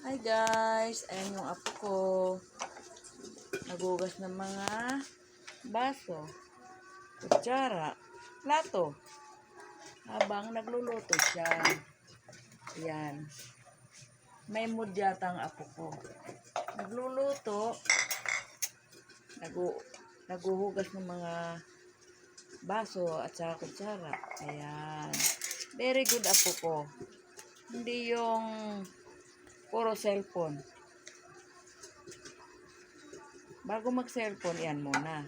Hi guys, ayan yung apo ko. Nagugas ng mga baso, kutsara, plato. Habang nagluluto siya. Ayan. May mood yata ang apo ko. Nagluluto, naguhugas ng mga baso at saka kutsara. Ayan. Very good apo ko. Hindi yung puro cellphone. Bago mag-cellphone, yan muna.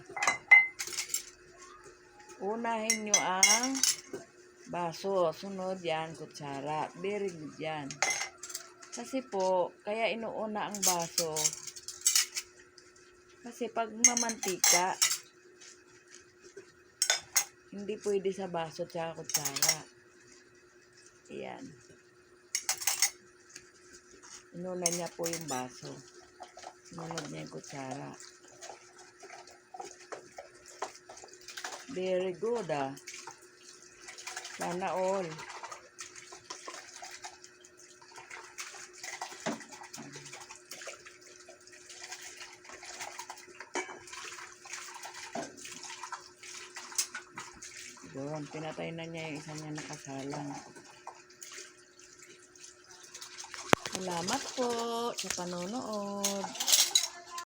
Unahin nyo ang baso. Sunod yan, kutsara. Very good yan. Kasi po, kaya inuuna ang baso. Kasi pag mamantika, hindi pwede sa baso at kutsara. Ayan. Inuna niya po yung baso. Sinunod niya yung kutsara. Very good Sana all. Doon, pinatay na niya yung isa niya nakasalang. Salamat po sa panonood.